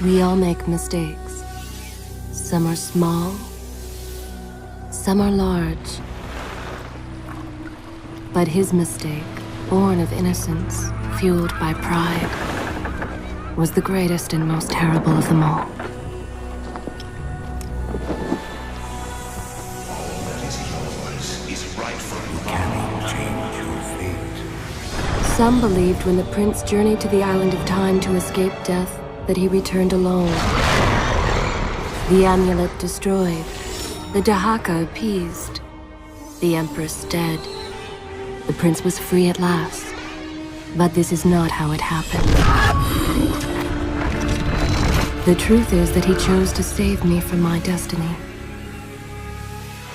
We all make mistakes. Some are small, some are large. But his mistake, born of innocence, fueled by pride, was the greatest and most terrible of them all. All that is yours is rightfully mine. Cannot change your fate. Some believed when the prince journeyed to the island of time to escape death, that he returned alone. The amulet destroyed, the Dahaka appeased, the Empress dead. The prince was free at last. But this is not how it happened. The truth is that he chose to save me from my destiny.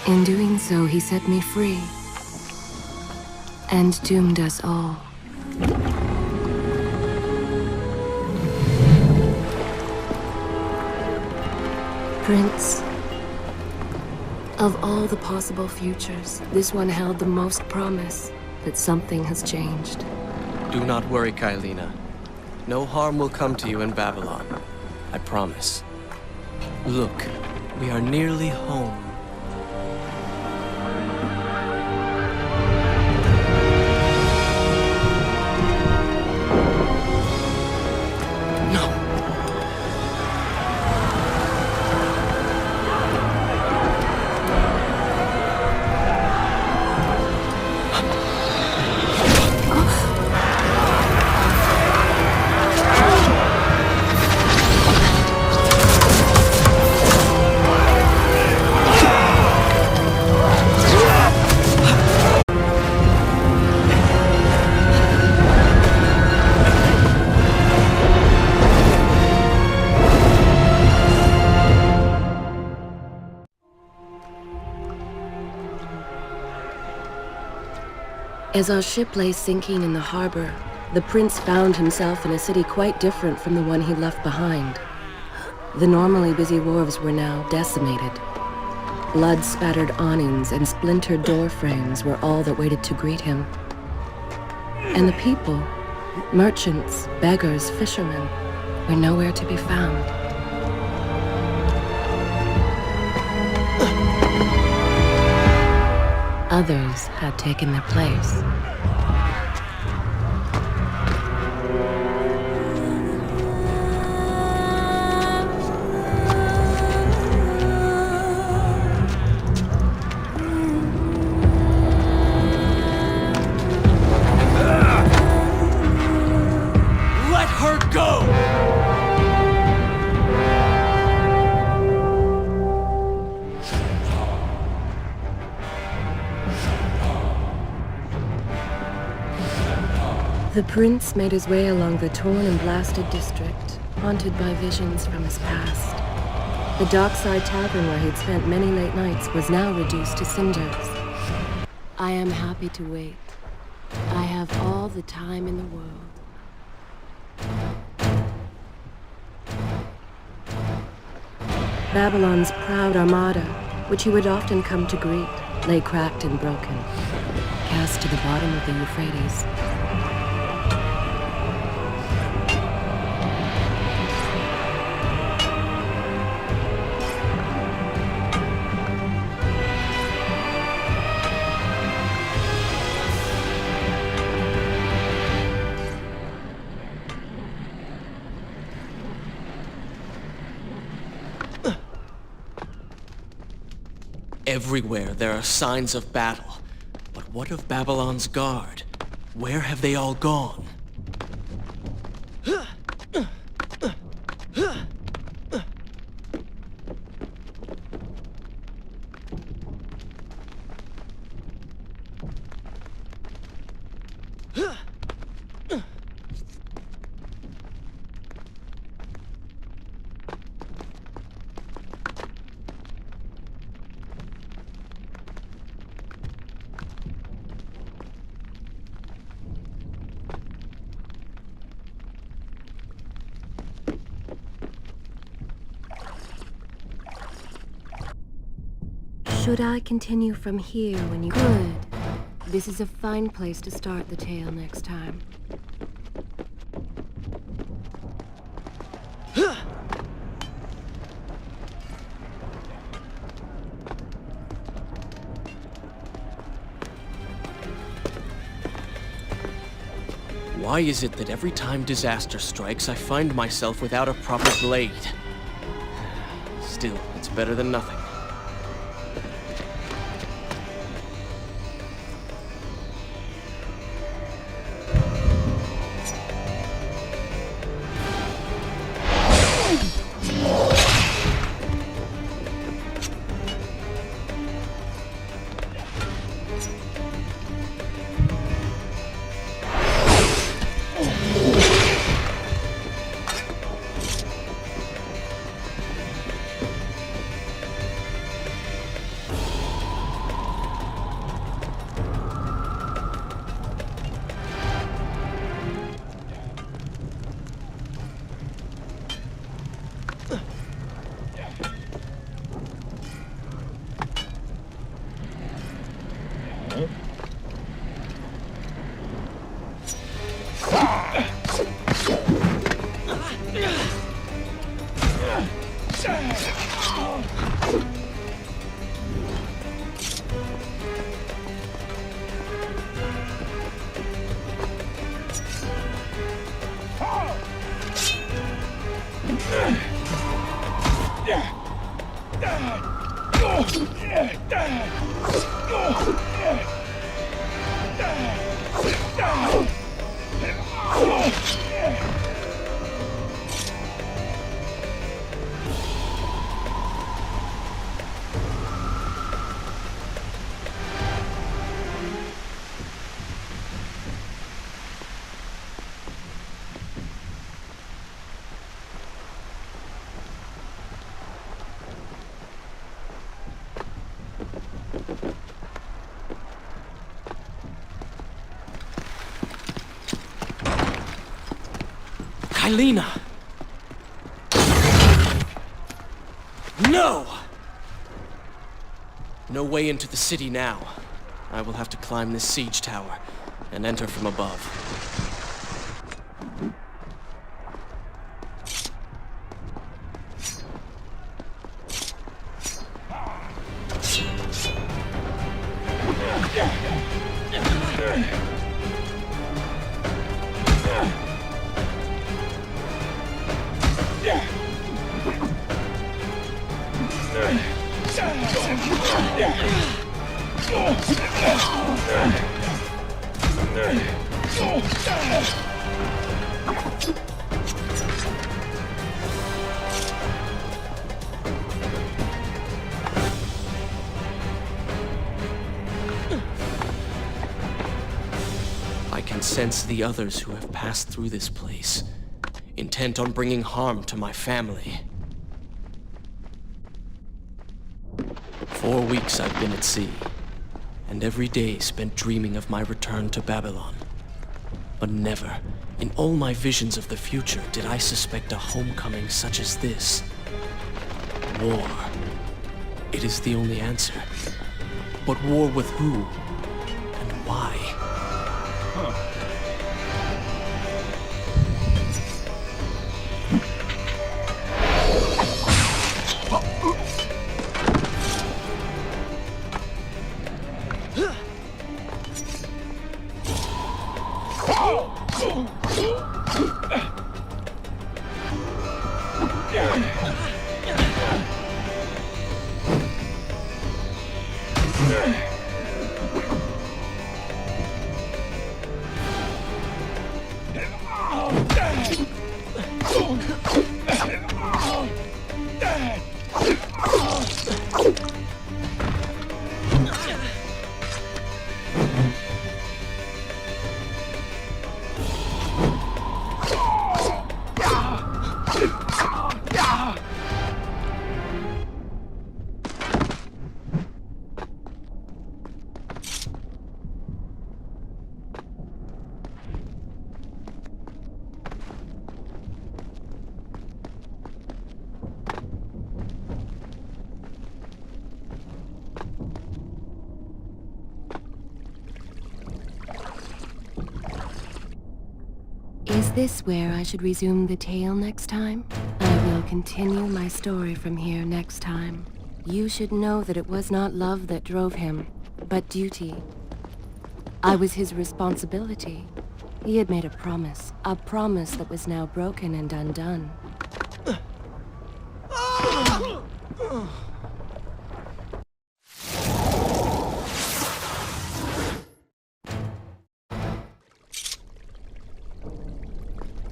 In doing so, he set me free and doomed us all. Prince, of all the possible futures, this one held the most promise that something has changed. Do not worry, Kailina. No harm will come to you in Babylon. I promise. Look, we are nearly home. As our ship lay sinking in the harbor, the prince found himself in a city quite different from the one he left behind. The normally busy wharves were now decimated. Blood-spattered awnings and splintered door frames were all that waited to greet him. And the people, merchants, beggars, fishermen, were nowhere to be found. Others had taken their place. The prince made his way along the torn and blasted district, haunted by visions from his past. The dockside tavern where he'd spent many late nights was now reduced to cinders. I am happy to wait. I have all the time in the world. Babylon's proud armada, which he would often come to greet, lay cracked and broken, cast to the bottom of the Euphrates. Everywhere there are signs of battle. But what of Babylon's guard? Where have they all gone? Should I continue from here when you could? This is a fine place to start the tale next time. Why is it that every time disaster strikes, I find myself without a proper blade? Still, it's better than nothing. Kylina! No! No way into the city now. I will have to climb this siege tower and enter from above. I can sense the others who have passed through this place, intent on bringing harm to my family. 4 weeks I've been at sea, and every day spent dreaming of my return to Babylon. But never, in all my visions of the future, did I suspect a homecoming such as this. War. It is the only answer. But war with who? And why? Is this where I should resume the tale next time? I will continue my story from here next time. You should know that it was not love that drove him, but duty. I was his responsibility. He had made a promise that was now broken and undone.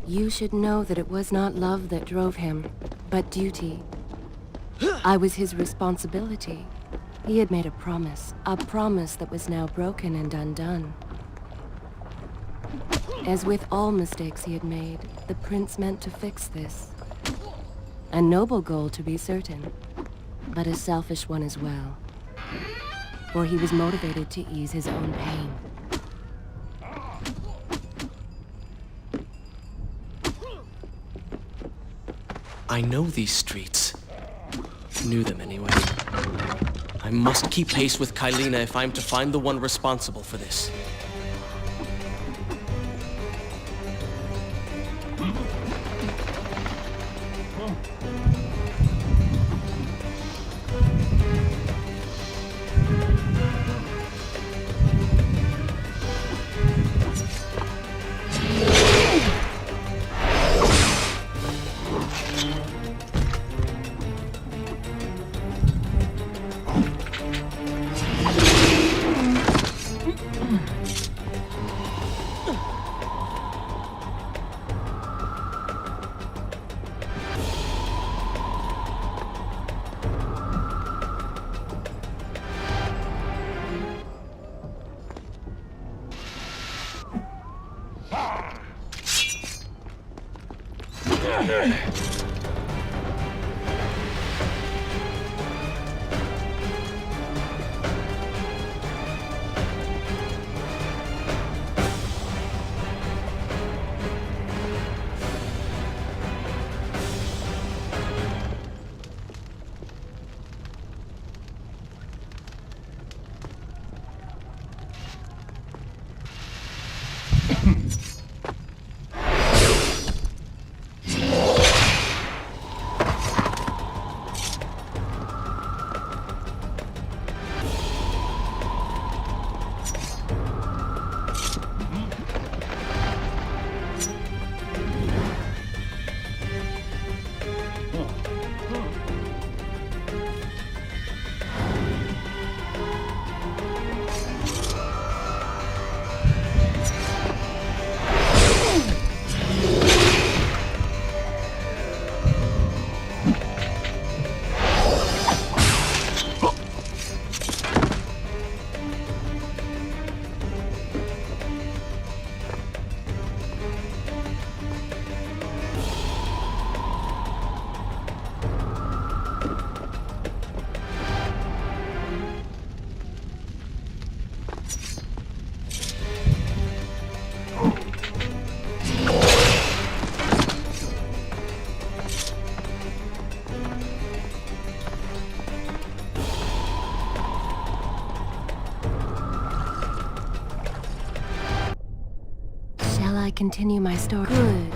You should know that it was not love that drove him, but duty. I was his responsibility. He had made a promise that was now broken and undone. As with all mistakes he had made, the prince meant to fix this. A noble goal, to be certain, but a selfish one as well. For he was motivated to ease his own pain. I know these streets. Knew them anyway. I must keep pace with Kylina if I'm to find the one responsible for this. I continue my story? Good.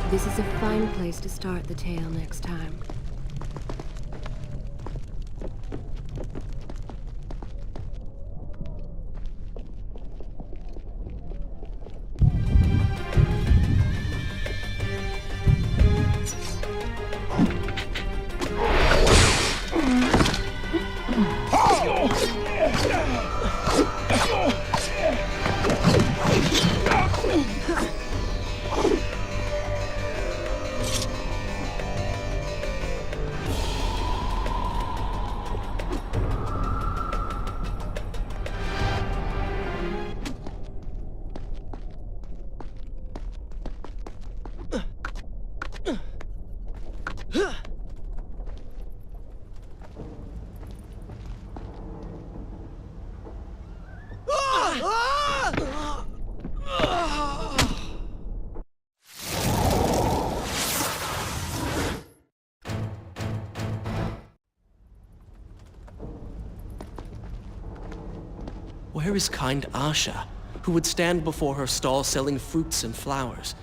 This is a fine place to start the tale next time. Where is kind Asha, who would stand before her stall selling fruits and flowers?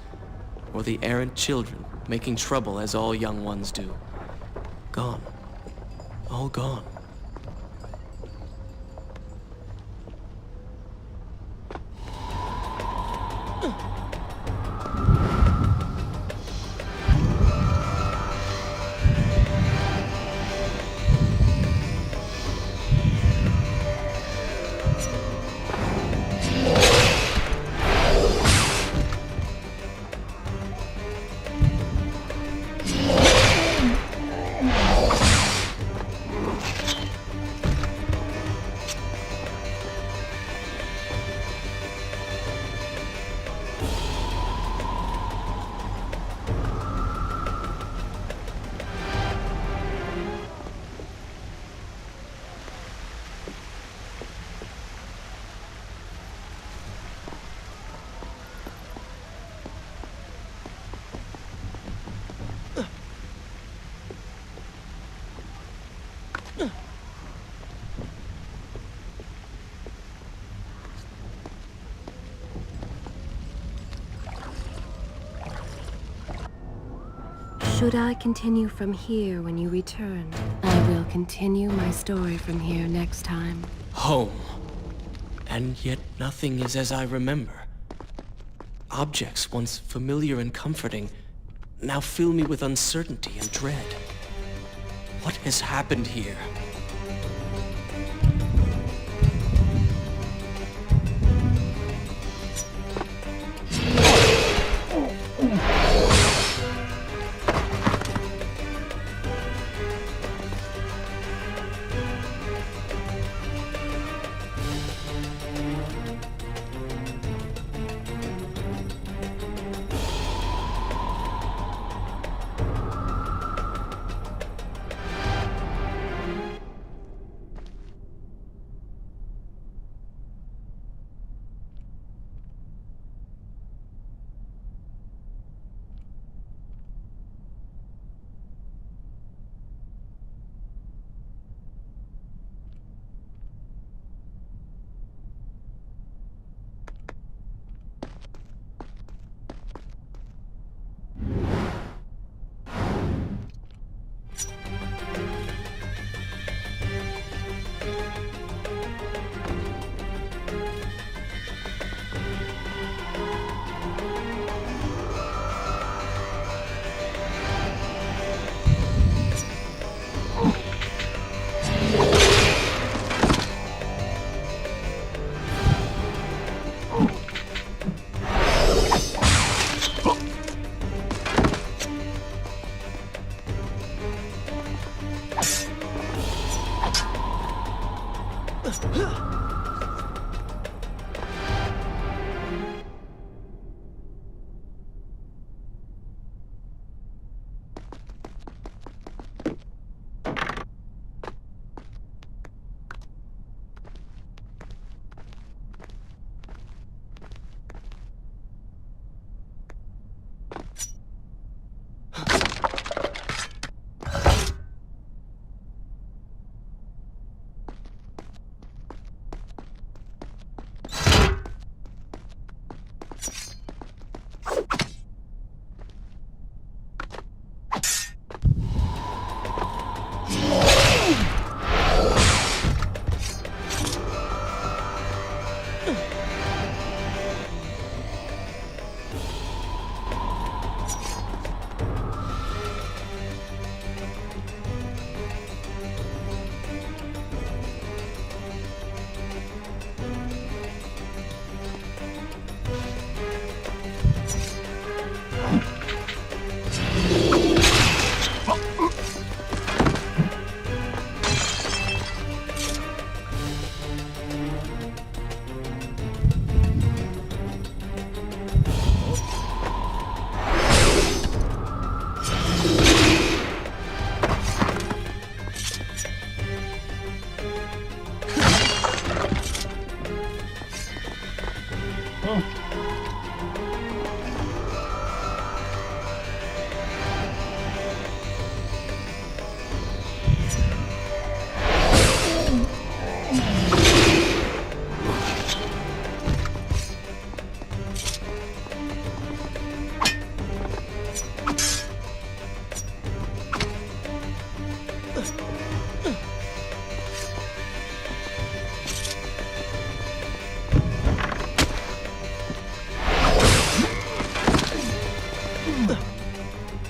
Or the errant children, making trouble as all young ones do? Gone. All gone. Should I continue from here when you return? I will continue my story from here next time. Home. And yet nothing is as I remember. Objects once familiar and comforting now fill me with uncertainty and dread. What has happened here?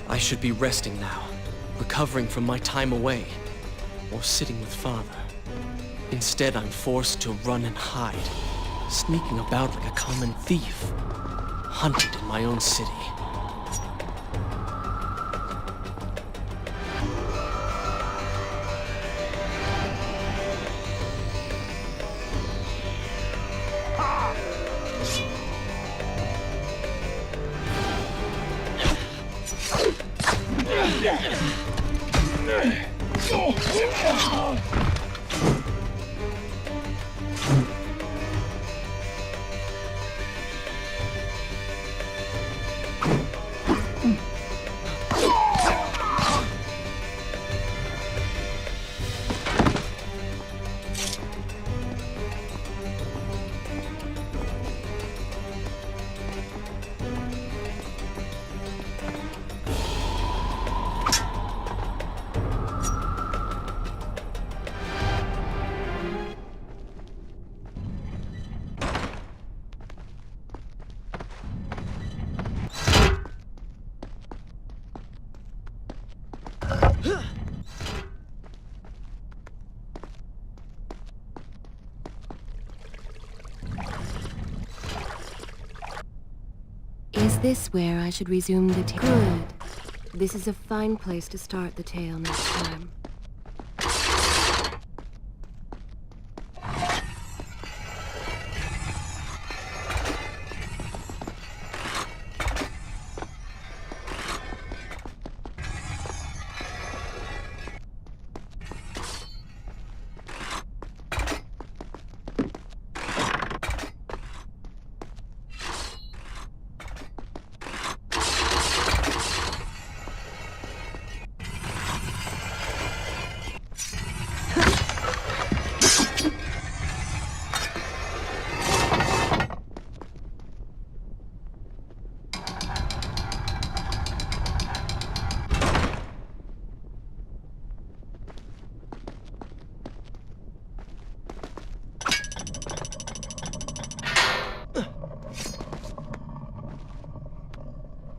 I should be resting now, recovering from my time away, or sitting with Father. Instead, I'm forced to run and hide, sneaking about like a common thief, hunted in my own city. Is this where I should resume the tale? Good. This is a fine place to start the tale next time.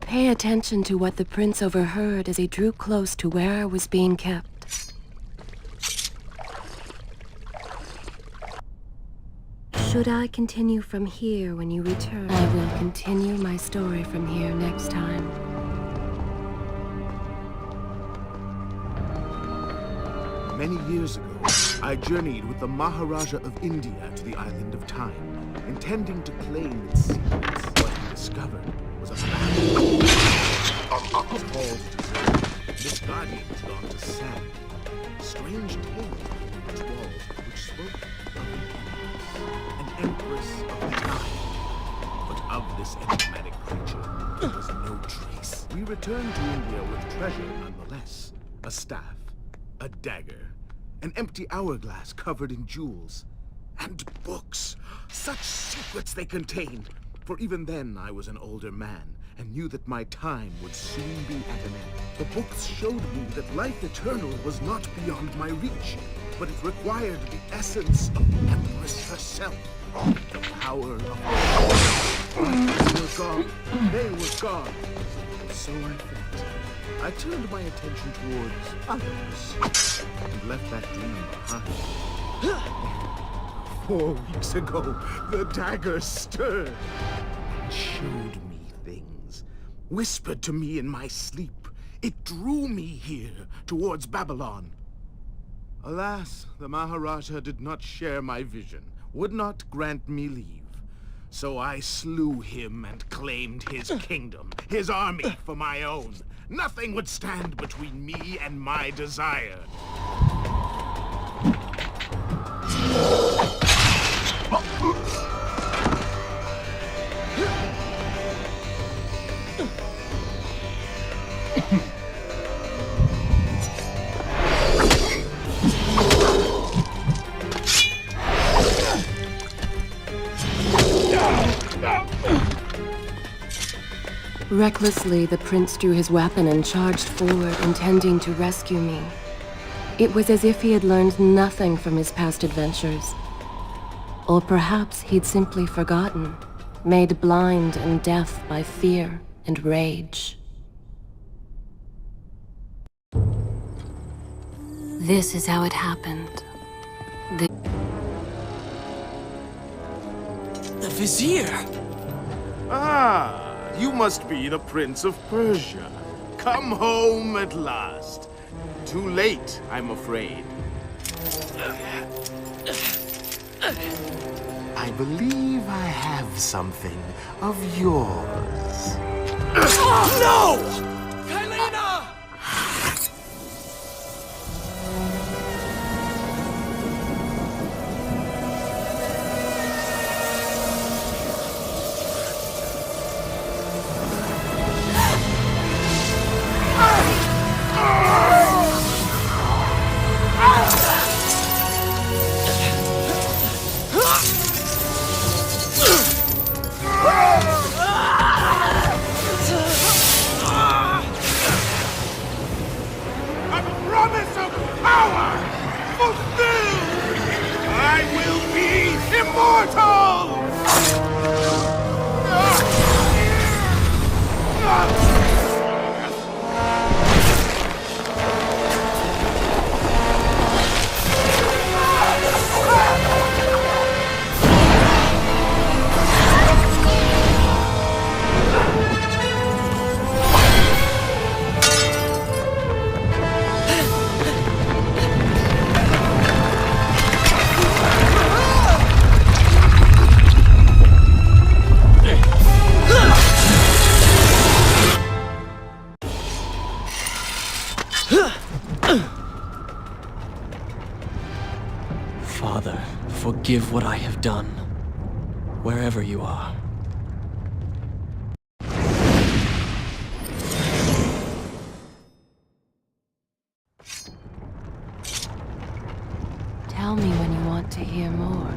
Pay attention to what the prince overheard as he drew close to where I was being kept. Should I continue from here when you return? I will continue my story from here next time. Many years ago, I journeyed with the Maharaja of India to the island of Time, intending to claim its secrets. What he discovered was a battle. Its halls deserted, its guardians gone to sand. Strange tales of its walls which spoke of an empress of the time. But of this enigmatic creature, there was no trace. We returned to India with treasure nonetheless. A staff, a dagger, an empty hourglass covered in jewels, and books. Such secrets they contained. For even then I was an older man, and knew that my time would soon be at an end. The books showed me that life eternal was not beyond my reach, but it required the essence of the Empress herself. The power power of they were gone. They were gone. And so I felt. I turned my attention towards others and left that dream behind. 4 weeks ago, the dagger stirred and showed me things, whispered to me in my sleep. It drew me here, towards Babylon. Alas, the Maharaja did not share my vision, would not grant me leave. So I slew him and claimed his kingdom, his army for my own. Nothing would stand between me and my desire. Recklessly, the prince drew his weapon and charged forward, intending to rescue me. It was as if he had learned nothing from his past adventures. Or perhaps he'd simply forgotten, made blind and deaf by fear and rage. This is how it happened. The Vizier! Ah, you must be the Prince of Persia. Come home at last. Too late, I'm afraid. I believe I have something of yours. No! Kylena! Father, forgive what I have done, wherever you are. Tell me when you want to hear more.